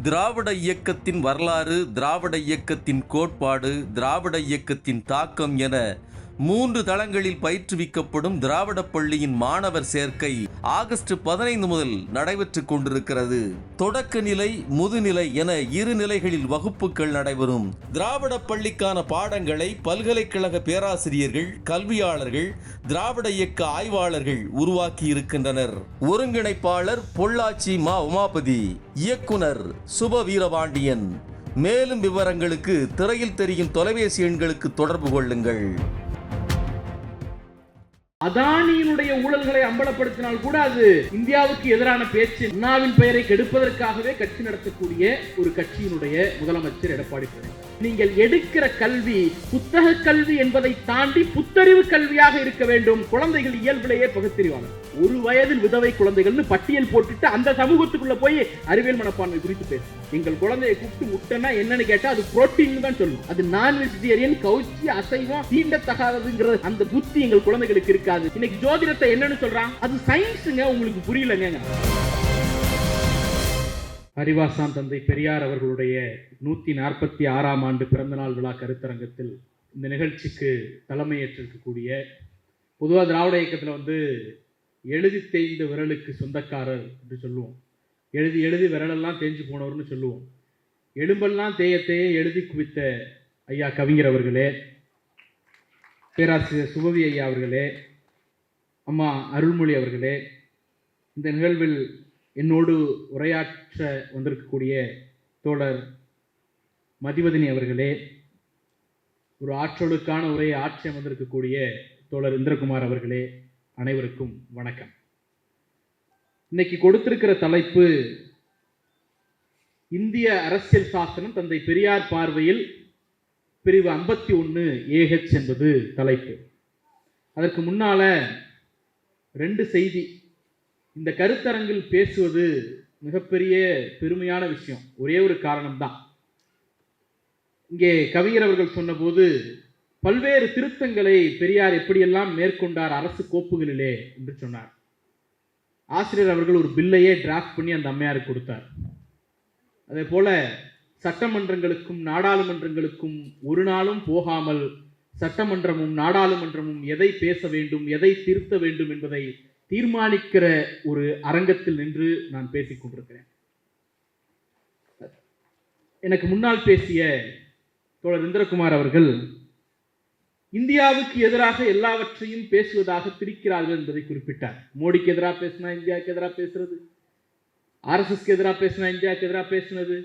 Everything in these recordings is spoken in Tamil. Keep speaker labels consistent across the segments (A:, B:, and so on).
A: திராவிட இயக்கத்தின் வரலாறு, திராவிட இயக்கத்தின் கோட்பாடு, திராவிட இயக்கத்தின் தாக்கம் என 3 தளங்களில் பயிற்றுவிக்கப்படும் திராவிட பள்ளியின் மாணவர் சேர்க்கை ஆகஸ்ட் 15 முதல் நடைபெற்றுக் கொண்டிருக்கிறது. தொடக்க நிலை, முதுநிலை என 2 நிலைகளில் வகுப்புகள் நடைபெறும். திராவிட பள்ளிக்கான பாடங்களை பல்கலைக்கழக பேராசிரியர்கள், கல்வியாளர்கள், திராவிட இயக்க ஆய்வாளர்கள் உருவாக்கி இருக்கின்றனர். ஒருங்கிணைப்பாளர் பொள்ளாச்சி மா. உமாபதி, இயக்குனர் சுப வீரபாண்டியன். மேலும் விவரங்களுக்கு திரையில் தெரியும் தொலைபேசி எண்களுக்கு தொடர்பு கொள்ளுங்கள்.
B: அதானியினுடைய ஊழல்களை அம்பலப்படுத்தினால் கூட அது இந்தியாவுக்கு எதிரான பேச்சு. அண்ணாவின் பெயரை கெடுப்பதற்காகவே கட்சி நடத்தக்கூடிய ஒரு கட்சியினுடைய முதலமைச்சர் எடப்பாடி பழனிசாமி. நீங்கள் எடுக்கிற கல்வி புத்தக கல்வி என்பதை தாண்டி புத்தறிவு கல்வியாக இருக்க வேண்டும். குழந்தைகள் இயல்பிலேயே பகுத்தறிவாளர். 1 வயதில் விதவை குழந்தைகள்னு பட்டியல் போட்டுட்டு அந்த சமூகத்துக்குள்ள போய் அறிவியல் மனப்பான்மை குறித்து பேசும். எங்கள் குழந்தையை கூப்பிட்டு முட்டைன்னா என்னன்னு கேட்டா அது புரோட்டீன் தான் சொல்லும். அது நான் வெஜிடேரியன், கவுச்சி, அசைவம், தீண்டத்தகாததுங்கிற அந்த புத்தி எங்கள் குழந்தைகளுக்கு இருக்காது. இன்னைக்கு ஜோதிடத்தை என்னன்னு சொல்றான்? அது சயின்ஸுங்க, உங்களுக்கு புரியலங்க. அறிவாசான் தந்தை பெரியார் அவர்களுடைய 146ஆம் ஆண்டு பிறந்தநாள் விழா கருத்தரங்கத்தில் இந்த நிகழ்ச்சிக்கு தலைமையேற்றிருக்கக்கூடிய, பொதுவாக திராவிட இயக்கத்தில் எழுதி தேய்ந்த விரலுக்கு சொந்தக்காரர் என்று சொல்லுவோம். எழுதி எழுதி விரலெல்லாம் தேஞ்சு போனவர்னு சொல்லுவோம். எலும்பெல்லாம் தேய தேய எழுதி குவித்த ஐயா கவிஞர் அவர்களே, பேராசிரியர் சுபவி ஐயா அவர்களே, அம்மா அருள்மொழி அவர்களே, இந்த நிகழ்வில் என்னோடு உரையாற்ற வந்திருக்கக்கூடிய தோழர் மதிவதனி அவர்களே, ஒரு ஆற்றலுக்கான உரையை ஆற்றி வந்திருக்கக்கூடிய தோழர் இந்திரகுமார் அவர்களே, அனைவருக்கும் வணக்கம். இன்னைக்கு கொடுத்திருக்கிற தலைப்பு இந்திய அரசியல் சாசனம் தந்தை பெரியார் பார்வையில் பிரிவு 51 AH என்பது தலைப்பு. அதற்கு முன்னால 2 செய்தி. இந்த கருத்தரங்கில் பேசுவது மிகப்பெரிய பெருமையான விஷயம். ஒரே ஒரு காரணம்தான். இங்கே கவிஞர் அவர்கள் சொன்னபோது பல்வேறு திருத்தங்களை பெரியார் எப்படியெல்லாம் மேற்கொண்டார் அரசு கோப்புகளிலே என்று சொன்னார். ஆசிரியர் அவர்கள் ஒரு பில்லையே டிராஃப்ட் பண்ணி அந்த அம்மையாருக்கு கொடுத்தார். அதே போல சட்டமன்றங்களுக்கும் நாடாளுமன்றங்களுக்கும் ஒரு நாளும் போகாமல் சட்டமன்றமும் நாடாளுமன்றமும் எதை பேச வேண்டும், எதை திருத்த வேண்டும் என்பதை தீர்மானிக்கிற ஒரு அரங்கத்தில் நின்று நான் பேசிக் கொண்டிருக்கிறேன். எனக்கு முன்னால் பேசிய தோழர் இந்திரகுமார் அவர்கள் இந்தியாவுக்கு எதிராக எல்லாவற்றையும் பேசுவதாக திரிக்கிறார்கள் என்பதை குறிப்பிட்டார். மோடிக்கு எதிராக பேசினா இந்தியாவுக்கு எதிராக பேசுறது, RSSக்கு எதிராக பேசினா இந்தியாவுக்கு எதிராக பேசினது,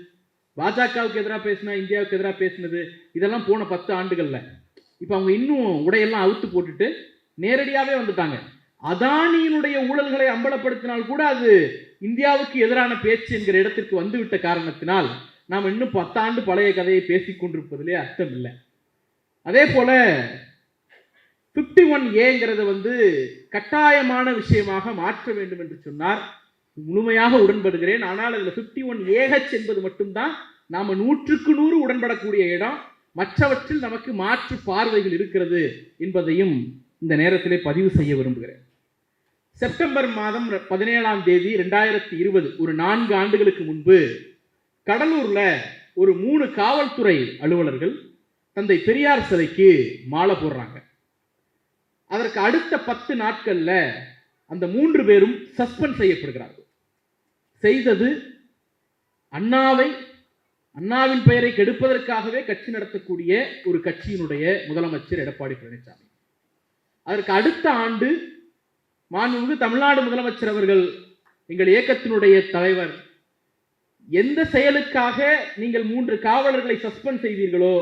B: பாஜகவுக்கு எதிராக பேசினா இந்தியாவுக்கு எதிராக பேசினது, இதெல்லாம் போன 10 ஆண்டுகள்ல. இப்ப அவங்க இன்னும் உடையெல்லாம் அவுத்து போட்டுட்டு நேரடியாவே வந்துட்டாங்க. அதானியினுடைய ஊழல்களை அம்பலப்படுத்தினால் கூட அது இந்தியாவுக்கு எதிரான பேச்சு என்கிற இடத்திற்கு வந்துவிட்ட காரணத்தினால் நாம் இன்னும் 10 ஆண்டு பழைய கதையை பேசிக் கொண்டிருப்பதிலே அர்த்தம் இல்லை. அதே போல 51A கட்டாயமான விஷயமாக மாற்ற வேண்டும் என்று சொன்னார். முழுமையாக உடன்படுகிறேன். ஆனால் அதில் 51AH என்பது மட்டும்தான் நாம 100க்கு 100 உடன்படக்கூடிய இடம். மற்றவற்றில் நமக்கு மாற்று பார்வைகள் இருக்கிறது என்பதையும் இந்த நேரத்திலே பதிவு செய்ய விரும்புகிறேன். செப்டம்பர் மாதம் 17ஆம் தேதி 2020, ஒரு 4 ஆண்டுகளுக்கு முன்பு கடலூர்ல ஒரு 3 காவல்துறை அலுவலர்கள் தந்தை பெரியார் சிலைக்கு மாலை போடுறாங்க. அதற்கு அடுத்த 10 நாட்கள்ல அந்த 3 பேரும் சஸ்பெண்ட் செய்யப்படுகிறார்கள். செய்தது அண்ணாவின் பெயரை கெடுப்பதற்காகவே கட்சி நடத்தக்கூடிய ஒரு கட்சியினுடைய முதலமைச்சர் எடப்பாடி பழனிசாமி. அதற்கு அடுத்த ஆண்டு மாண்புமிகு தமிழ்நாடு முதலமைச்சர் அவர்கள், எங்கள் இயக்கத்தினுடைய தலைவர், எந்த செயலுக்காக நீங்கள் 3 காவலர்களை சஸ்பெண்ட் செய்தீர்களோ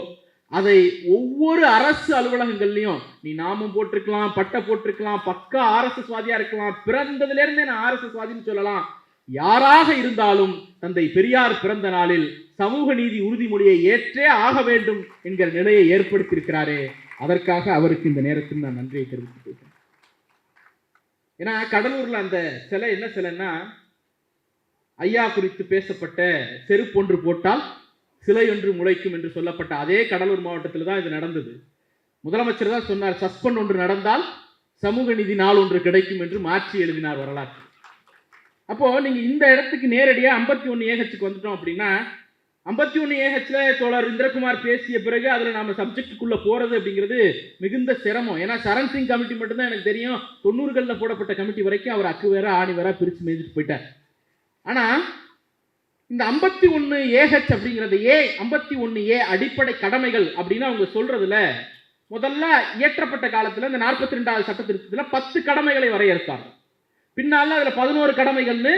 B: அதை ஒவ்வொரு அரசு அலுவலகங்கள்லையும் நீ நாமம் போட்டிருக்கலாம், பட்டை போட்டிருக்கலாம், பக்கா RSS வாதியா இருக்கலாம், பிறந்ததுல இருந்தே நான் RSS வாதின்னு சொல்லலாம், யாராக இருந்தாலும் தந்தை பெரியார் பிறந்த நாளில் சமூக நீதி உறுதிமொழியை ஏற்றே ஆக வேண்டும் என்கிற நிலையை ஏற்படுத்தியிருக்கிறாரே, அதற்காக அவருக்கு இந்த நேரத்தில் நான் நன்றியை தெரிவித்துக். ஏன்னா கடலூர்ல அந்த சிலை என்ன சிலைன்னா, ஐயா குறித்து பேசப்பட்ட செருப்பொன்று போட்டால் சிலை ஒன்று முளைக்கும் என்று சொல்லப்பட்ட அதே கடலூர் மாவட்டத்தில் தான் இது நடந்தது. முதலமைச்சர் தான் சொன்னார், சஸ்பெண்ட் ஒன்று நடந்தால் சமூக நீதி நாள் ஒன்று கிடைக்கும் என்று மாற்றி எழுதினார் வரலாற்று. அப்போ நீங்க இந்த இடத்துக்கு நேரடியா 51 ஏஹெச்சுக்கு வந்துட்டோம் அப்படின்னா 51 ஏஹெச்ல தோழர் இந்திரகுமார் பேசிய பிறகு அதுல நாம சப்ஜெக்டுக்குள்ள போறது அப்படிங்கிறது மிகுந்த சிரமம். ஏன்னா சரண் சிங் கமிட்டி மட்டும்தான் எனக்கு தெரியும் 90களில் போடப்பட்ட கமிட்டி வரைக்கும் அவர் அக்கு வேற ஆணி வேற பிரிச்சு மேய்ச்சிட்டு போயிட்டார். ஆனா இந்த 51 ஏஹெச் அப்படிங்கிறது 51A அடிப்படை கடமைகள் அப்படின்னு அவங்க சொல்றதுல முதல்ல இயற்றப்பட்ட காலத்துல இந்த 42வது சட்ட திருத்தத்துல 10 கடமைகளை வரையறுத்தாங்க. பின்னால அதுல 11 கடமைகள்னு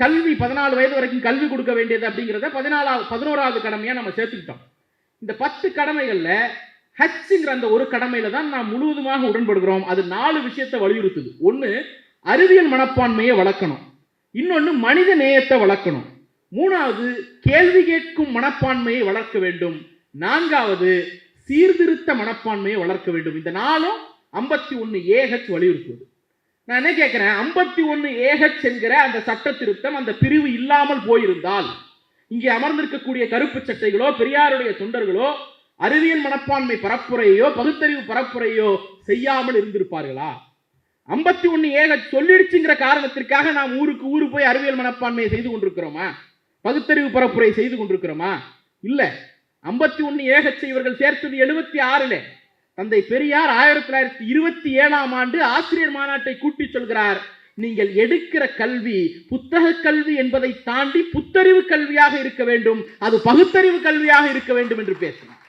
B: கல்வி 14 வயது வரைக்கும் கல்வி கொடுக்க வேண்டியது அப்படிங்கிறத 11வது கடமையா நம்ம சேர்த்துக்கிட்டோம். இந்த 10 கடமைகள்ல ஹச்ங்கிற அந்த ஒரு கடமையில தான் நாம் முழுவதுமாக உடன்படுகிறோம். அது 4 விஷயத்தை வலியுறுத்துது. ஒன்னு, அறிவியல் மனப்பான்மையை வளர்க்கணும். இன்னொன்னு, மனித நேயத்தை வளர்க்கணும். 3வது, கேள்வி கேட்கும் மனப்பான்மையை வளர்க்க வேண்டும். 4வது, சீர்திருத்த மனப்பான்மையை வளர்க்க வேண்டும். இந்த 4ம் 51 ஏஹெச் வலியுறுத்துவது. நான் என்ன கேட்கிறேன், 51 ஏஹெச் என்கிற அந்த சட்ட திருத்தம் அந்த பிரிவு இல்லாமல் போயிருந்தால் இங்கே அமர்ந்திருக்கக்கூடிய கருப்பு சட்டைகளோ பெரியாருடைய தொண்டர்களோ அறிவியல் மனப்பான்மை பரப்புரையோ பகுத்தறிவு பரப்புரையோ செய்யாமல் இருந்திருப்பார்களா? 51 ஏஹெச் சொல்லிடுச்சுங்கிற காரணத்திற்காக நாம் ஊருக்கு ஊரு போய் அறிவியல் மனப்பான்மையை செய்து கொண்டிருக்கிறோமா? பகுத்தறிவு பரப்புரை செய்து கொண்டிருக்கிறோமா? இல்ல. 51 ஏஹெச் இவர்கள் சேர்த்தது 76ல. தந்தை பெரியார் 1927ஆம் ஆண்டு ஆசிரியர் மாநாட்டை கூட்டி சொல்கிறார், நீங்கள் எடுக்கிற கல்வி புத்தக கல்வி என்பதை தாண்டி புத்தறிவு கல்வியாக இருக்க வேண்டும், அது பகுத்தறிவு கல்வியாக இருக்க வேண்டும் என்று பேசினார்.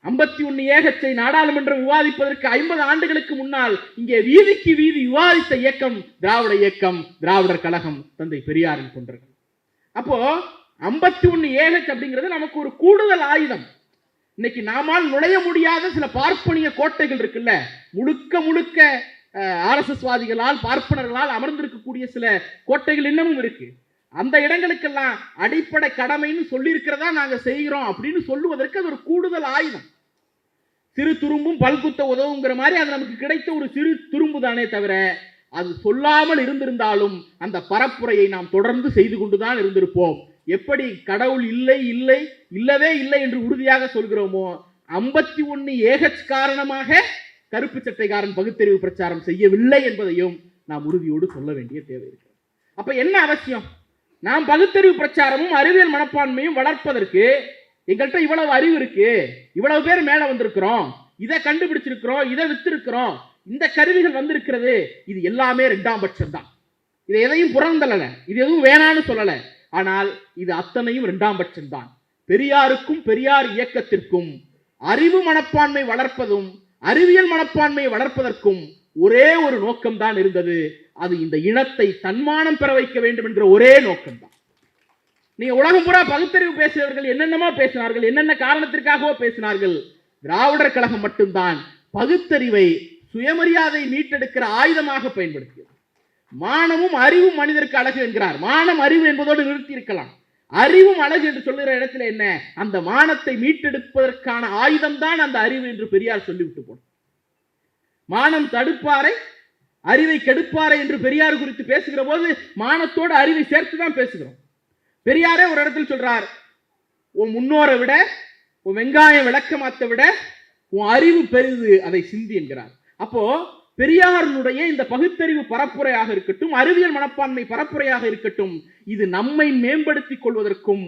B: 51 ஏஹெச்சை நாடாளுமன்றம் விவாதிப்பதற்கு 50 ஆண்டுகளுக்கு முன்னால் இங்கே வீதிக்கு வீதி விவாதித்த இயக்கம் திராவிட இயக்கம், திராவிடர் கழகம், தந்தை பெரியாரின் தொண்டர்கள். அப்போ 51 ஏஹெச் அப்படிங்கிறது நமக்கு ஒரு கூடுதல் ஆயுதம். இன்னைக்கு நாமால் நுழைய முடியாத சில பார்ப்பனிய கோட்டைகள் இருக்குல்ல, முழுக்க முழுக்க ஆர்எஸ்எஸ் வாதிகளால் பார்ப்பனர்களால் அமர்ந்திருக்கக்கூடிய சில கோட்டைகள் இன்னமும் இருக்கு. அந்த இடங்களுக்கெல்லாம் அடிப்படை கடமைன்னு சொல்லி இருக்கிறதா நாங்க செய்கிறோம் அப்படின்னு சொல்லுவதற்கு அது ஒரு கூடுதல் ஆயுதம். சிறு துரும்பும் பல்குத்த உதவுங்கிற மாதிரி அது நமக்கு கிடைத்த ஒரு சிறு துரும்பு தானே தவிர அது சொல்லாமல் இருந்திருந்தாலும் அந்த பரப்புரையை நாம் தொடர்ந்து செய்து கொண்டுதான் இருந்திருப்போம். எப்படி கடவுள் இல்லை இல்லை இல்லவே இல்லை என்று உறுதியாக சொல்கிறோமோ 51 ஏஹெச் காரணமாக கருப்பு சட்டைக்காரன் பகுத்தறிவு பிரச்சாரம் செய்யவில்லை என்பதையும் நாம் உறுதியோடு சொல்ல வேண்டிய தேவை இருக்கிறது. அப்ப என்ன அவசியம்? நாம் பகுத்தறிவு பிரச்சாரமும் அறிவியல் மனப்பான்மையும் வளர்ப்பதற்கு எங்கள்கிட்ட இவ்வளவு அறிவு இருக்கு, இவ்வளவு பேர் மேல வந்திருக்கிறோம், இதை கண்டுபிடிச்சிருக்கிறோம், இதை வித்திருக்கிறோம், இந்த கருவிகள் வந்திருக்கிறது, இது எல்லாமே 2ஆம் பட்சம் தான். இதை எதையும் புறந்தள்ளல, இது எதுவும் வேணான்னு சொல்லல. ஆனால் இது அத்தனையும் 2ஆம் பட்சம் தான். பெரியாருக்கும் பெரியார் இயக்கத்திற்கும் அறிவு மனப்பான்மை வளர்ப்பதும் அறிவியல் மனப்பான்மையை வளர்ப்பதற்கும் ஒரே ஒரு நோக்கம் தான் இருந்தது. அது இந்த இனத்தை தன்மானம் பெற வைக்க வேண்டும் என்கிற ஒரே நோக்கம் தான். நீங்க உலகம் பூரா பகுத்தறிவு பேசியவர்கள் என்னென்னமோ பேசினார்கள், என்னென்ன காரணத்திற்காகவோ பேசினார்கள். திராவிடர் கழகம் மட்டும்தான் பகுத்தறிவை சுயமரியாதை மீட்டெடுக்கிற ஆயுதமாக பயன்படுத்தியது. மானமும் அறிவும் மனிதருக்கு அழகு என்கிறார். மானம் அறிவு என்பதோடு நிறுத்தி இருக்கலாம். அறிவும் அழகு என்று சொல்லுகிற இடத்துல என்ன, அந்த மானத்தை மீட்டெடுப்பதற்கான ஆயுதம் தான் அந்த அறிவு என்று பெரியார் சொல்லிவிட்டு போனார். மானம் தடுப்பாரை அறிவை கெடுப்பாரை என்று பெரியார் குறித்து பேசுகிற போது மானத்தோடு அறிவை சேர்த்துதான் பேசுகிறோம். பெரியாரே ஒரு இடத்தில் சொல்றார், உன் முன்னோரை விட உன் வெங்காயம் விளக்கமாத்த விட உன் அறிவு பெரிது, அதை சிந்தி என்கிறார். அப்போ பெரியாருடைய இந்த பகுத்தறிவு பரப்புரையாக இருக்கட்டும், அறிவியல் மனப்பான்மை பரப்புரையாக இருக்கட்டும், இது நம்மை மேம்படுத்திக் கொள்வதற்கும்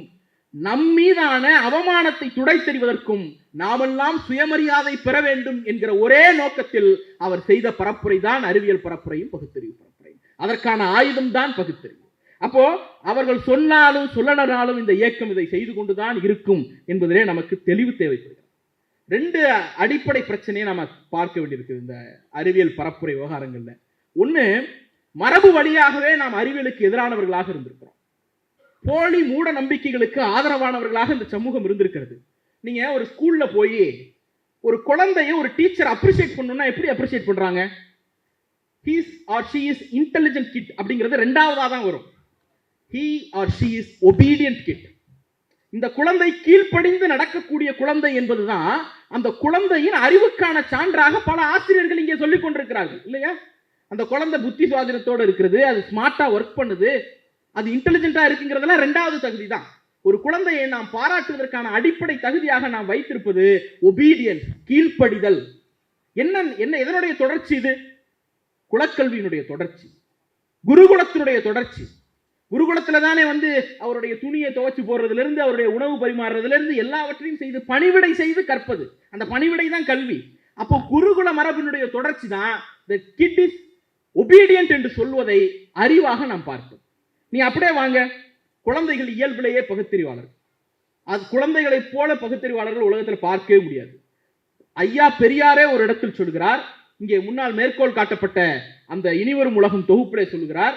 B: நம்மீதான அவமானத்தை துடைத்தெறிவதற்கும் நாமெல்லாம் சுயமரியாதை பெற வேண்டும் என்கிற ஒரே நோக்கத்தில் அவர் செய்த பரப்புரை தான் அறிவியல் பரப்புரையும் பகுத்தறிவு பரப்புரையும். அதற்கான ஆயுதம் தான் பகுத்தறிவு. அப்போ அவர்கள் சொன்னாலும் சொல்லனாலும் இந்த இயக்கம் இதை செய்து கொண்டுதான் இருக்கும் என்பதிலே நமக்கு தெளிவு தேவைப்படுகிறது. 2 அடிப்படை பிரச்சனையை நாம பார்க்க வேண்டியிருக்கு இந்த அறிவியல் பரப்புரை விவகாரங்கள்ல. ஒண்ணு, மரபு வழியாகவே நாம் அறிவியலுக்கு எதிரானவர்களாக இருந்திருக்கிறோம். போலி மூட நம்பிக்கைகளுக்கு ஆதரவானவர்களாக இந்த சமூகம் இருந்திருக்கிறது. நீங்க ஒரு ஸ்கூல்ல போய் ஒரு குழந்தைய ஒரு டீச்சர் அப்ரிஷியேட் பண்ணணும்னா எப்படி அப்ரிஷியேட் பண்றாங்க? he or she is intelligent kid அப்படிங்கிறது 2வதா தான் வரும். he or she is obedient kid. இந்த குழந்தை கீழ்ப்படிந்து நடக்கக்கூடிய குழந்தை என்பதுதான் அந்த குழந்தையின் அறிவுக்கான சான்றாக பல ஆசிரியர்கள் இங்கே சொல்லிக் கொண்டிருக்கிறார்கள் இல்லையா? அந்த குழந்தை புத்தி சுவாதீனத்தோடு இருக்கிறது, அது ஸ்மார்ட்டா ஒர்க் பண்ணுது, அது இன்டெலிஜென்ட்டா இருக்குங்கிறதுல 2வது தகுதி தான். ஒரு குழந்தையை நாம் பாராட்டுவதற்கான அடிப்படை தகுதியாக நாம் வைத்திருப்பது ஒபீடியன்ஸ், கீழ்ப்படிதல். என்ன எதனுடைய தொடர்ச்சி? இது குலக்கல்வியினுடைய தொடர்ச்சி. குருகுலத்தினுடைய தொடர்ச்சி. குருகுலத்துல தானே வந்து அவருடைய துணியை துவைச்சு போடுறதுல இருந்து அவருடைய உணவு பரிமாறுறதுல இருந்து எல்லாவற்றையும் செய்து பணிவிடை செய்து கற்பது. அந்த பணிவிடை தான் கல்வி. அப்போ குருகுல மரபினுடைய தொடர்ச்சி தான் the kid is obedient என்று சொல்வதை அறிவாக நாம் பார்ப்போம். நீ அப்படியே வாங்க, குழந்தைகள் இயல்பிலேயே பகுத்தறிவாளர்கள். அது குழந்தைகளைப் போல பகுத்தறிவாளர்கள் உலகத்தில் பார்க்கவே முடியாது. ஐயா பெரியாரே ஒரு இடத்தில் சொல்கிறார், இங்கே முன்னால் மேற்கோள் காட்டப்பட்ட அந்த இனிவரும் உலகம் தொகுப்பிலே சொல்கிறார்,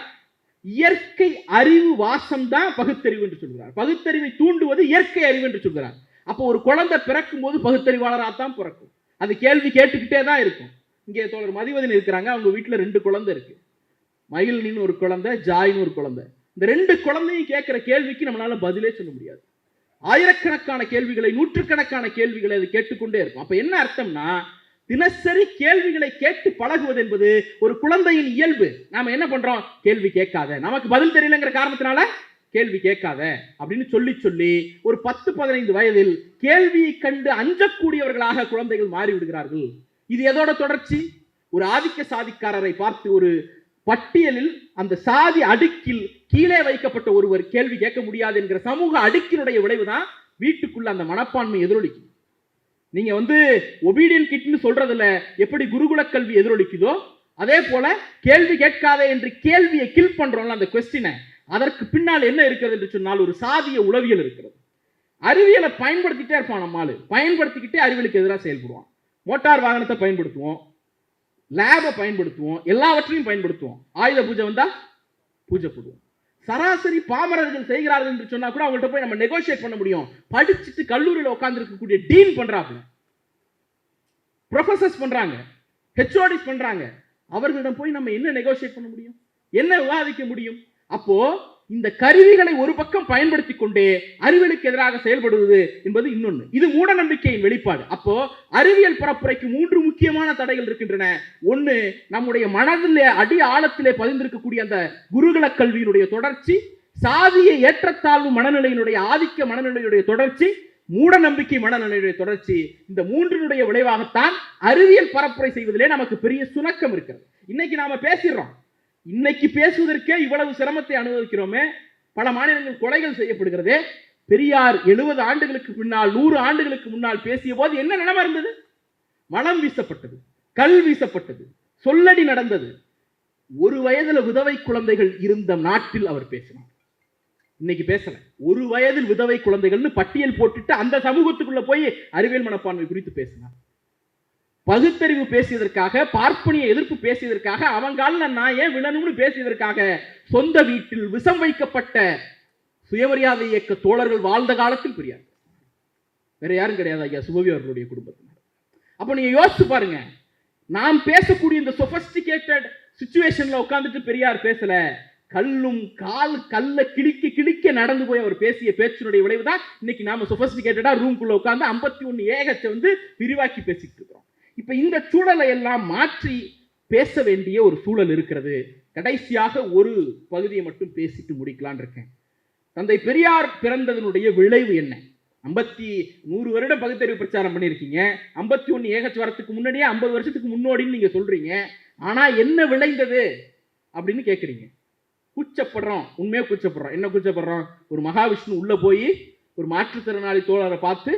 B: இயற்கை அறிவு வாசம் தான் பகுத்தறிவு என்று சொல்கிறார். பகுத்தறிவை தூண்டுவது இயற்கை அறிவு என்று சொல்கிறார். அப்போ ஒரு குழந்தை பிறக்கும் போது பகுத்தறிவாளராக தான் பிறக்கும். அது கேள்வி கேட்டுக்கிட்டே தான் இருக்கும். இங்கே தோழர் மதிவதன் இருக்கிறாங்க, அவங்க வீட்டில் 2 குழந்தை இருக்கு. மகிழ்னின்னு ஒரு குழந்தை, ஜாயின்னு ஒரு குழந்தை. இந்த 2 குழந்தையும் கேட்கிற கேள்விக்கு நம்மளால பதிலே சொல்ல முடியாது. ஆயிரக்கணக்கான கேள்விகளை, நூற்றுக்கணக்கான கேள்விகளை அது கேட்டுக்கொண்டே இருக்கும். அப்ப என்ன அர்த்தம்னா, தினசரி கேள்விகளை கேட்டு பழகுவது என்பது ஒரு குழந்தையின் இயல்பு. நாம என்ன பண்றோம்? கேள்வி கேட்காத, நமக்கு பதில் தெரியலங்கிற காரணத்தினால கேள்வி கேட்காத அப்படின்னு சொல்லி சொல்லி ஒரு 10-15 வயதில் கேள்வியை கண்டு அஞ்சக்கூடியவர்களாக குழந்தைகள் மாறி விடுகிறார்கள். இது எதோட தொடர்ச்சி? ஒரு ஆதிக்க சாதிக்காரரை பார்த்து ஒரு பட்டியலில் அந்த சாதி அடுக்கில் கீழே வைக்கப்பட்ட ஒருவர் கேள்வி கேட்க முடியாது என்கிற சமூக அடுக்கினுடைய விளைவுதான் வீட்டுக்குள்ள அந்த மனப்பான்மை எதிரொலிக்கும். நீங்க வந்து ஒபீடியன் கிட்னு சொல்றதுல எப்படி குருகுல கல்வி எதிரொலிக்குதோ அதே போல கேள்வி கேட்காதே என்று கேள்வியை கில் பண்றோம்ல அந்த கொஸ்டினை, அதற்கு பின்னால் என்ன இருக்கிறது என்று சொன்னால் ஒரு சாதிய உளவியல் இருக்கிறது. அறிவியலை பயன்படுத்திட்டே இருப்பான் நம்மால், பயன்படுத்திக்கிட்டே அறிவியலுக்கு எதிராக செயல்படுவான். மோட்டார் வாகனத்தை பயன்படுத்துவோம், லேபை பயன்படுத்துவோம், எல்லாவற்றையும் பயன்படுத்துவோம். ஆயுத பூஜை வந்தா பூஜை போடுவோம். சராசரி பாமரர்கள் செய்கிறார்கள் என்று சொன்னா கூட அவங்கள்ட்ட போய் நம்ம நெகோசியேட் பண்ண முடியும். படிச்சுட்டு கல்லூரியில் உட்கார்ந்து இருக்கக்கூடிய டீன் பண்றாங்க, ப்ரொஃபசர்ஸ் பண்றாங்க, ஹெச்ஓடிஸ் பண்றாங்க. அவர்களிடம் போய் நம்ம என்ன நெகோசியேட் பண்ண முடியும்? என்ன விவாதிக்க முடியும்? அப்போ இந்த கருவிகளை ஒரு பக்கம் பயன்படுத்தி கொண்டே அறிவியலுக்கு எதிராக செயல்படுவது என்பது இன்னொன்று. இது மூட நம்பிக்கையின் வெளிப்பாடு. அப்போ அறிவியல் பரப்புரைக்கு 3 முக்கியமான தடைகள் இருக்கின்றன. ஒன்று, நம்முடைய மனதிலே அடி ஆழத்திலே பதிந்திருக்கக்கூடிய அந்த குருகுல கல்வியினுடைய தொடர்ச்சி, சாதிய ஏற்றத்தாழ்வு மனநிலையினுடைய ஆதிக்க மனநிலையுடைய தொடர்ச்சி, மூட நம்பிக்கை மனநிலையுடைய தொடர்ச்சி. இந்த 3னுடைய விளைவாகத்தான் அறிவியல் பரப்புரை செய்வதிலே நமக்கு பெரிய சுணக்கம் இருக்கிறது. இன்னைக்கு நாம பேசிடுறோம், இன்னைக்கு பேசுவதற்கே இவ்வளவு சிரமத்தை அனுபவிக்கிறோமே. பல மாநிலங்கள் கொலைகள் செய்யப்படுகிறதே. பெரியார் 70 ஆண்டுகளுக்கு முன்னால், 100 ஆண்டுகளுக்கு முன்னால் பேசிய போது என்ன நிலைமை இருந்தது? மலம் வீசப்பட்டது, கல் வீசப்பட்டது, சொல்லடி நடந்தது. 1 வயதுல விதவை குழந்தைகள் இருந்த நாட்டில் அவர் பேசினார். இன்னைக்கு பேசல. 1 வயதில் விதவை குழந்தைகள்னு பட்டியல் போட்டுட்டு அந்த சமூகத்துக்குள்ள போய் அறிவியல் மனப்பான்மை குறித்து பேசினார். பகுத்தறிவு பேசியதற்காக, பார்ப்பனிய எதிர்ப்பு பேசியதற்காக, அவங்கால நான் ஏன் விழணும்னு பேசியதற்காக சொந்த வீட்டில் விஷம் வைக்கப்பட்ட சுயமரியாதை இயக்க தோழர்கள் வாழ்ந்த காலத்தில் பெரியார். வேற யாரும் கிடையாது ஐயா, சுபவி அவர்களுடைய குடும்பத்தினர். அப்ப நீங்க யோசிச்சு பாருங்க, நாம் பேசக்கூடிய இந்த சொபஸ்டிகேட்டட் சிச்சுவேஷன்ல உட்கார்ந்துட்டு பெரியார் பேசல. கல்லும் கல்ல கிழிக்க கிழிக்க நடந்து போய் அவர் பேசிய பேச்சினுடைய விளைவு தான் இன்னைக்கு நாம சொபஸ்டிகேட்டடா ரூம்குள்ள உட்கார்ந்து 51 ஏகத்தை வந்து விரிவாக்கி பேசிட்டு இருக்கிறோம். இப்ப இந்த சூழலை எல்லாம் மாற்றி பேச வேண்டிய ஒரு சூழல் இருக்கிறது. கடைசியாக ஒரு பகுதியை மட்டும் பேசிட்டு முடிக்கலான் இருக்கேன். தந்தை பெரியார் பிறந்ததனுடைய விளைவு என்ன? 100 வருடம் பகுத்தறிவு பிரச்சாரம் பண்ணியிருக்கீங்க. 51 ஏகச் வரத்துக்கு முன்னாடியே 50 வருஷத்துக்கு முன்னோடின்னு நீங்க சொல்றீங்க. ஆனா என்ன விளைந்தது அப்படின்னு கேட்குறீங்க. கூச்சப்படுறோம், உண்மையா கூச்சப்படுறோம். என்ன கூச்சப்படுறோம்? ஒரு மகாவிஷ்ணு உள்ள போய் ஒரு மாற்றுத்திறனாளி தோழரை பார்த்து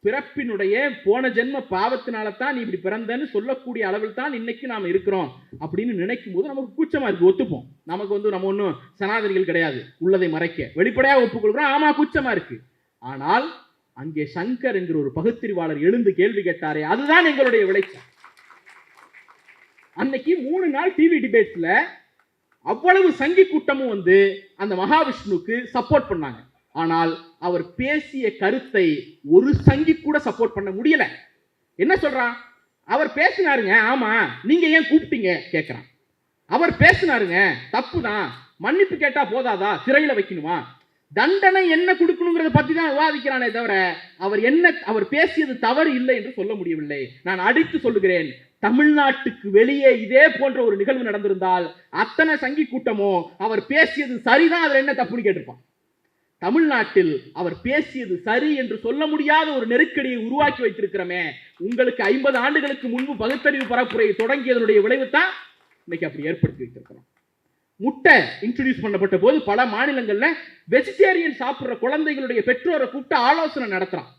B: பிறப்பினுடைய போன ஜென்ம பாவத்தினால தான் நீ இப்படி பிறந்தன்னு சொல்லக்கூடிய அளவில் தான் இன்னைக்கு நாம் இருக்கிறோம் அப்படின்னு நினைக்கும் போது நமக்கு கூச்சமா இருக்கு. ஒத்துப்போம், நமக்கு வந்து நம்ம ஒன்றும் சனாதனிகள் கிடையாது, உள்ளதை மறைக்க வெளிப்படையாக ஒப்புக்கொள்கிறோம். ஆமா, கூச்சமா இருக்கு. ஆனால் அங்கே சங்கர் என்கிற ஒரு பகுத்தறிவாளர் எழுந்து கேள்வி கேட்டாரே, அதுதான் எங்களுடைய விளைச்சல். அன்னைக்கு 3 நாள் டிவி டிபேட்ஸ்ல அவ்வளவு சங்கி கூட்டமும் வந்து அந்த மகாவிஷ்ணுக்கு சப்போர்ட் பண்ணாங்க. ஆனால் அவர் பேசிய கருத்தை ஒரு சங்கி கூட சப்போர்ட் பண்ண முடியல. என்ன சொல்றான்? அவர் பேசினாருங்க, ஆமா, நீங்க ஏன் கூப்பிட்டீங்க கேட்கிறான். அவர் பேசினாருங்க, தப்புதான், மன்னிப்பு கேட்டா போதாதா, சிறையில வைக்கணுமா, தண்டனை என்ன கொடுக்கணுங்கிறத பத்தி தான் விவாதிக்கிறானே தவிர அவர் பேசியது தவறு இல்லை என்று சொல்ல முடியவில்லை. நான் அடித்து சொல்லுகிறேன், தமிழ்நாட்டுக்கு வெளியே இதே போன்ற ஒரு நிகழ்வு நடந்திருந்தால் அத்தனை சங்கி கூட்டமோ அவர் பேசியது சரிதான், அதுல என்ன தப்புன்னு கேட்டிருப்பான். தமிழ்நாட்டில் அவர் பேசியது சரி என்று சொல்ல முடியாத ஒரு நெருக்கடியை உருவாக்கி வைத்திருக்கிறோமே. உங்களுக்கு 50 ஆண்டுகளுக்கு முன்பு பகுத்தறிவு பரப்புரையை தொடங்கியதனுடைய விளைவு தான் இன்னைக்கு அப்படி ஏற்படுத்தி வைத்திருக்கிறோம். முட்டை இன்ட்ரோடியூஸ் பண்ணப்பட்ட போது பல மாநிலங்கள்ல வெஜிடேரியன் சாப்பிடுற குழந்தைகளுடைய பெற்றோரை கூப்பிட்டு ஆலோசனை நடத்துறான்.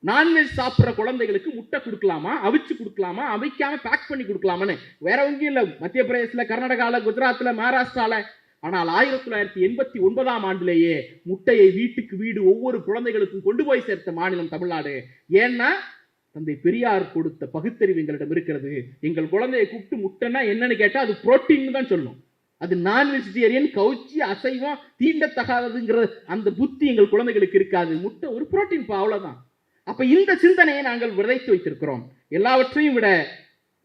B: நான்வெஜ் சாப்பிட்ற குழந்தைகளுக்கு முட்டை கொடுக்கலாமா, அவிச்சு கொடுக்கலாமா, அவிக்காம பேக் பண்ணி கொடுக்கலாமான்னு. வேற எங்கேயும் இல்லை, மத்திய பிரதேசத்தில், கர்நாடகாவில், குஜராத்தில், மகாராஷ்டிராவில். ஆனால் 1989ஆம் ஆண்டிலேயே முட்டையை வீட்டுக்கு வீடு ஒவ்வொரு குழந்தைகளுக்கும் கொண்டு போய் சேர்த்த மாநிலம் தமிழ்நாடு. ஏன்னா தந்தை பெரியார் கொடுத்த பகுத்தறிவு எங்களிடம் இருக்கிறது. எங்கள் குழந்தையை கூப்பிட்டு முட்டைன்னா என்னன்னு கேட்டால் அது புரோட்டீன் தான் சொல்லணும். அது நான் வெஜிடேரியன், கவுச்சி, அசைவம், தீண்டத்தகாததுங்கிற அந்த புத்தி எங்கள் குழந்தைகளுக்கு இருக்காது. முட்டை ஒரு புரோட்டீன், அவ்வளவுதான். அப்ப இந்த சிந்தனையை நாங்கள் விதைத்து வைத்திருக்கிறோம். எல்லாவற்றையும் விட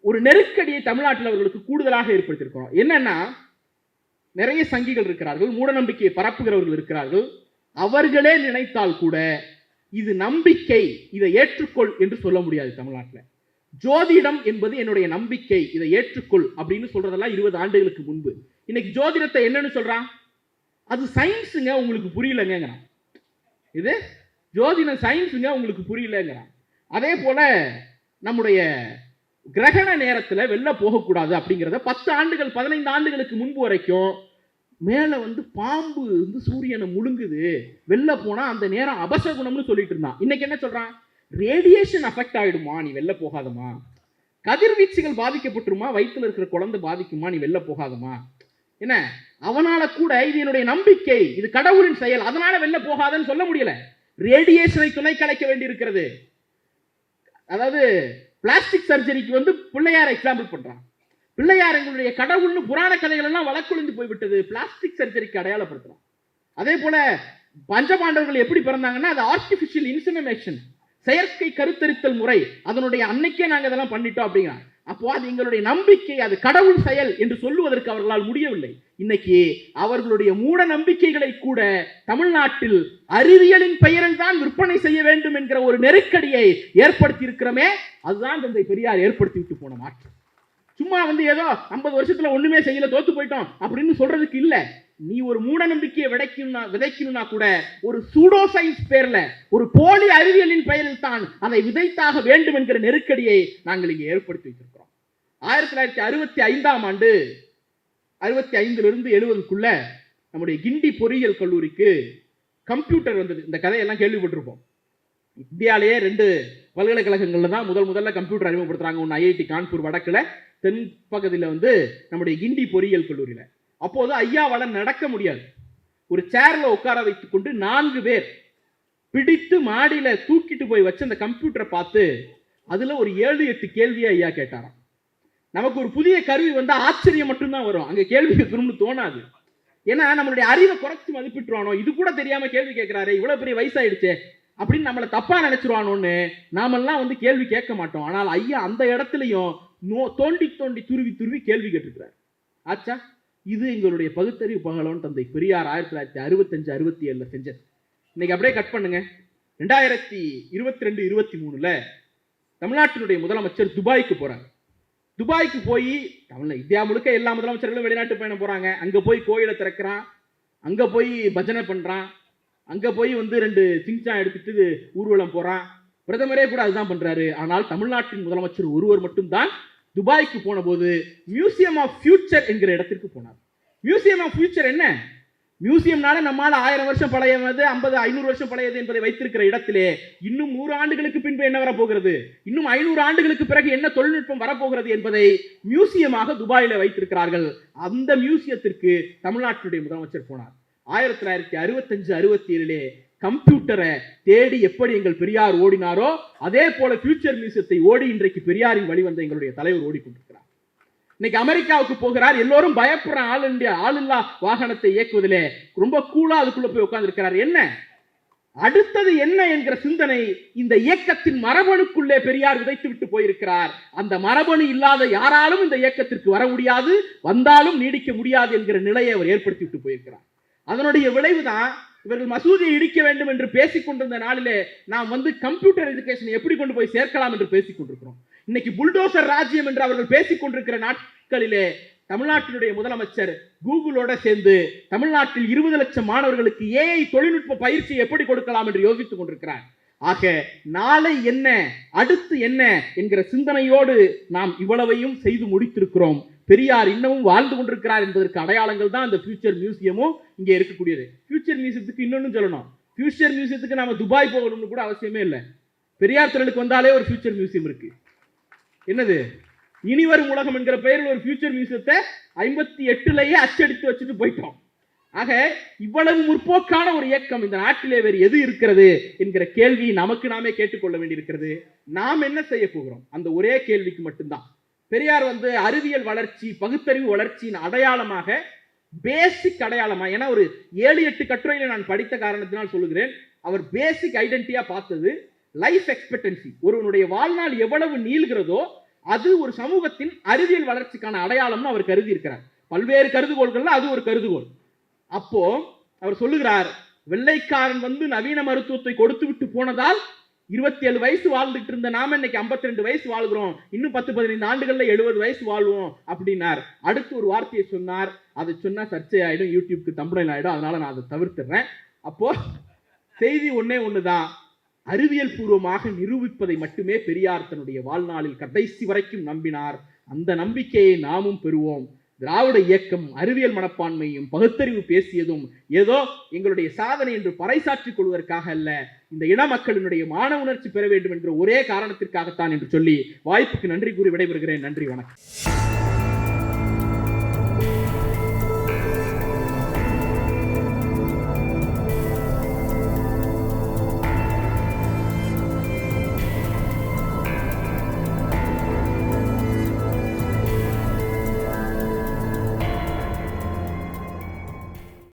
B: ஒரு நெருக்கடியை தமிழ்நாட்டில் அவர்களுக்கு கூடுதலாக ஏற்படுத்தியிருக்கிறோம். என்னன்னா, நிறைய சங்கிகள் இருக்கிறார்கள், மூட நம்பிக்கையை பரப்புகிறவர்கள் இருக்கிறார்கள். அவர்களே நினைத்தால் கூட இது நம்பிக்கை, இதை ஏற்றுக்கொள் என்று சொல்ல முடியாது. தமிழ்நாட்டில் ஜோதிடம் என்பது என்னுடைய நம்பிக்கை, இதை ஏற்றுக்கொள் அப்படின்னு சொல்றதெல்லாம் 20 ஆண்டுகளுக்கு முன்பு. இன்னைக்கு ஜோதிடத்தை என்னன்னு சொல்றான்? அது சயின்ஸுங்க, உங்களுக்கு புரியலங்கிறான். இது ஜோதிடம் சயின்ஸுங்க, உங்களுக்கு புரியலங்கிறான். அதே போல நம்முடைய கிரகண நேரத்தில் வெளில போகக்கூடாது அப்படிங்கிறத 10 ஆண்டுகள் 15 ஆண்டுகளுக்கு முன்பு வரைக்கும் மேலே பாம்பு சூரியனை முழுங்குது, வெளில போனா அந்த நேரம் அபசகுணம்னு சொல்லிட்டு இருந்தான். இன்னைக்கு என்ன சொல்றான்? ரேடியேஷன் அஃபெக்ட் ஆயிடுமா, நீ வெளில போகாதமா. கதிர்வீச்சுகள் பாதிக்கப்பட்டுருமா, வயிற்றுல இருக்கிற குழந்தை பாதிக்குமா, நீ வெளில போகாதமா. என்ன, அவனால கூட இது என்னுடைய நம்பிக்கை, இது கடவுளின் செயல், அதனால வெளில போகாதன்னு சொல்ல முடியல. ரேடியேஷனை துணை கலைக்க வேண்டி இருக்கிறது. அதாவது பிளாஸ்டிக் சர்ஜரிக்கு பிள்ளையார் எக்ஸாம்பிள் பண்றான். பிள்ளையார் எங்களுடைய கடவுள்னு புராண கதைகள் எல்லாம் வழக்குழிந்து போய்விட்டது, பிளாஸ்டிக் சர்ஜரிக்கு அடையாளப்படுத்துறான். அதே போல பஞ்சபாண்டவர்கள் எப்படி பிறந்தாங்கன்னா, அது ஆர்டிபிஷியல் இன்செமினேஷன், செயற்கை கருத்தரித்தல் முறை, அதனுடைய அன்னைக்கே நாங்கள் இதெல்லாம் பண்ணிட்டோம் அப்படிங்கிறான். அப்போ அது எங்களுடைய நம்பிக்கை, அது கடவுள் செயல் என்று சொல்லுவதற்கு அவர்களால் முடியவில்லை. இன்னைக்கு அவர்களுடைய மூட நம்பிக்கைகளை கூட தமிழ்நாட்டில் அறிவியலின் பெயரில் தான் விற்பனை செய்ய வேண்டும் என்கிற ஒரு நெருக்கடியை ஏற்படுத்தி இருக்கிறோமே, அதுதான் தந்தை பெரியார் ஏற்படுத்தி விட்டு போன மாற்றம். சும்மா ஏதோ 50 வருஷத்துல ஒண்ணுமே செய்யல, தோத்து போயிட்டோம் அப்படின்னு சொல்றதுக்கு இல்ல. நீ ஒரு மூட நம்பிக்கையை விதைக்கணும்னா கூட ஒரு சூடோ சயின்ஸ் பேர்ல, ஒரு போலி அறிவியலின் பெயரில் தான் அதை விதைத்தாக வேண்டும் என்கிற நெருக்கடியை நாங்கள் இங்கே ஏற்படுத்தி வைத்திருக்கிறோம். 1965ஆம் ஆண்டு 65லிருந்து 70க்குள்ள நம்முடைய கிண்டி பொறியியல் கல்லூரிக்கு கம்ப்யூட்டர் வந்தது. இந்த கதையெல்லாம் கேள்விப்பட்டிருப்போம். இந்தியாலேயே 2 பல்கலைக்கழகங்கள்ல தான் முதல்ல கம்ப்யூட்டர் அறிமுகப்படுத்துறாங்க. ஒன்று ஐஐடி கான்பூர் வடக்குல, தென் பகுதியில் நம்முடைய கிண்டி பொறியியல் கல்லூரியில. அப்போது ஐயாவால நடக்க முடியாது. ஒரு சேர்ல உட்கார வைத்துக் கொண்டு 4 பேர் பிடித்து மாடியில தூக்கிட்டு போய் வச்சு அந்த கம்ப்யூட்டரை பார்த்து அதுல ஒரு 7-8 கேள்வியை ஐயா கேட்டாராம். நமக்கு ஒரு புதிய கருவி ஆச்சரியம் மட்டும்தான் வரும், அங்க கேள்வி கேட்கணும்னு தோணாது. ஏன்னா நம்மளுடைய அறிவை குறைச்சி மதிப்பிட்டுருவானோ, இது கூட தெரியாம கேள்வி கேட்கிறாரு, இவ்வளவு பெரிய வயசாயிடுச்சு அப்படின்னு நம்மளை தப்பா நினைச்சிருவானோன்னு நாமெல்லாம் கேள்வி கேட்க மாட்டோம். ஆனால் ஐயா அந்த இடத்துலையும் தோண்டி துருவி கேள்வி கேட்டிருக்கிறார். ஆச்சா, இது எங்களுடைய பகுத்தறிவு பகலோன் தந்தை பெரியார் 1965-67 செஞ்சது. இன்னைக்கு அப்படியே கட் பண்ணுங்க. 2022-23 தமிழ்நாட்டினுடைய முதலமைச்சர் துபாய்க்கு போறார். துபாய்க்கு போய் இந்தியா முழுக்க எல்லா முதலமைச்சர்களும் வெளிநாட்டு பயணம் போறாங்க. அங்க போய் கோயிலை திறக்கிறான், அங்க போய் பஜனை பண்றான், அங்க போய் 2 சிங்சா எடுத்துட்டு ஊர்வலம் போறான். பிரதமரே கூட அதுதான் பண்றாரு. ஆனால் தமிழ்நாட்டின் முதலமைச்சர் ஒருவர் மட்டும்தான் துபாய்க்கு போன போது மியூசியம் ஆஃப் ஃபியூச்சர் என்கிற இடத்திற்கு போனார். மியூசியம் ஆஃப் ஃபியூச்சர் என்ன? மியூசியம்னால நம்மால 1000 வருஷம் பழையது, 50-500 வருஷம் பழையது என்பதை வைத்திருக்கிற இடத்திலே இன்னும் 100 ஆண்டுகளுக்கு பின்பு என்ன வரப்போகிறது, இன்னும் 500 ஆண்டுகளுக்கு பிறகு என்ன தொழில்நுட்பம் வரப்போகிறது என்பதை மியூசியமாக துபாயில வைத்திருக்கிறார்கள். அந்த மியூசியத்திற்கு தமிழ்நாட்டுடைய முதலமைச்சர் போனார். 1965-67 கம்ப்யூட்டரை தேடி எப்படி எங்கள் பெரியார் ஓடினாரோ அதே போல ஃபியூச்சர் மியூசியத்தை ஓடி இன்றைக்கு பெரியாரின் வழிவந்த எங்களுடைய தலைவர் ஓடிக்கொண்டிருக்கிறார். இன்னைக்கு அமெரிக்காவுக்கு போகிறார். எல்லோரும் பயப்படுற ஆளில்லா வாகனத்தை இயக்குவதிலே ரொம்ப கூலா அதுக்குள்ள போய் உட்கார்ந்து இருக்கிறார். என்ன அடுத்தது என்ன என்கிற சிந்தனை இந்த இயக்கத்தின் மரபணுக்குள்ளே பெரியார் விதைத்து விட்டு போயிருக்கிறார். அந்த மரபணு இல்லாத யாராலும் இந்த இயக்கத்திற்கு வர முடியாது, வந்தாலும் நீடிக்க முடியாது என்கிற நிலையை அவர் ஏற்படுத்தி விட்டு போயிருக்கிறார். அதனுடைய விளைவுதான் இவர்கள் மசூதியை இடிக்க வேண்டும் என்று பேசிக் கொண்டிருந்த நாளிலே நாம் கம்ப்யூட்டர் எஜுகேஷன் எப்படி கொண்டு போய் சேர்க்கலாம் என்று பேசிக் கொண்டிருக்கிறோம். இன்னைக்கு புல்டோசர் ராஜ்யம் என்று அவர்கள் பேசிக் கொண்டிருக்கிற நாட்களிலே தமிழ்நாட்டினுடைய முதலமைச்சர் கூகுளோட சேர்ந்து தமிழ்நாட்டில் 20 லட்சம் மாணவர்களுக்கு ஏஐ தொழில்நுட்ப பயிற்சி எப்படி கொடுக்கலாம் என்று யோசித்துக் கொண்டிருக்கிறார். ஆக நாளை என்ன, அடுத்து என்ன என்கிற சிந்தனையோடு நாம் இவ்வளவையும் செய்து முடித்திருக்கிறோம். பெரியார் இன்னமும் வாழ்ந்து கொண்டிருக்கிறார் என்பதற்கு அடையாளங்கள் தான் அந்த ஃபியூச்சர் மியூசியமும் இங்கே இருக்கக்கூடியது. ஃபியூச்சர் மியூசியத்துக்கு இன்னொன்னு சொல்லணும், ஃபியூச்சர் மியூசியத்துக்கு நாம துபாய் போகணும்னு கூட அவசியமே இல்லை. பெரியார் திடலுக்கு வந்தாலே ஒரு ஃபியூச்சர் மியூசியம் இருக்கு. என்னது, இனிவரும் உலகம் என்கிற பெயரில் ஒரு ஃபியூச்சர் மியூசியத்தை 58லயே அச்சடித்து வச்சுட்டு போயிட்டோம். ஆக இவ்வளவு முற்போக்கான ஒரு இயக்கம் இந்த நாட்டிலே வேறு எது இருக்கிறது என்கிற கேள்வி நமக்கு நாமே கேட்டுக்கொள்ள வேண்டியிருக்கிறது. நாம் என்ன செய்ய போகிறோம் அந்த ஒரே கேள்விக்கு மட்டும்தான். பெரியார் அறிவியல் வளர்ச்சி, பகுத்தறிவு வளர்ச்சியின் அடையாளமாக, பேசிக் அடையாளமா, ஏன்னா ஒரு 7-8 கட்டுரையில நான் படித்த காரணத்தினால் சொல்லுகிறேன், அவர் பேசிக் ஐடென்டிட்டியா பார்த்தது லைஃப் எக்ஸ்பெக்டன்சி. ஒருவனுடைய வாழ்நாள் எவ்வளவு நீள்கிறதோ அது ஒரு சமூகத்தின் அறிவியல் வளர்ச்சிக்கான அடையாளம்னு அவர் கருதி இருக்கிறார். பல்வேறு கருதுகோள்கள்ல அது ஒரு கருதுகோள். அப்போ அவர் சொல்லுகிறார், வெள்ளைக்காரன் நவீன மருத்துவத்தை கொடுத்து விட்டு போனதால் 27 வயசு வாழ்ந்துட்டு இருந்த நாம இன்னைக்கு 52 வயசு வாழ்கிறோம், இன்னும் 10-15 ஆண்டுகள்ல 70 வயசு வாழ்வோம் அப்படின்னார். அடுத்து ஒரு வார்த்தையை சொன்னார், அதை சொன்னா சர்ச்சை ஆயிடும், யூடியூப்க்கு தம்பனையில் ஆயிடும், அதனால நான் அதை தவிர்த்துறேன். அப்போ செய்தி ஒண்ணுதான், அறிவியல் பூர்வமாக நிரூபிப்பதை மட்டுமே பெரியார் தன்னுடைய வாழ்நாளில் கடைசி வரைக்கும் நம்பினார். அந்த நம்பிக்கையை நாமும் பெறுவோம். திராவிட இயக்கம் அறிவியல் மனப்பான்மையும் பகுத்தறிவு பேசியதும் ஏதோ எங்களுடைய சாதனை என்று பறைசாற்றிக் கொள்வதற்காக அல்ல, இந்த இன மக்களினுடைய மான உணர்ச்சி பெற வேண்டும் என்ற ஒரே காரணத்திற்காகத்தான் என்று சொல்லி வாய்ப்புக்கு நன்றி கூறி விடைபெறுகிறேன். நன்றி, வணக்கம்.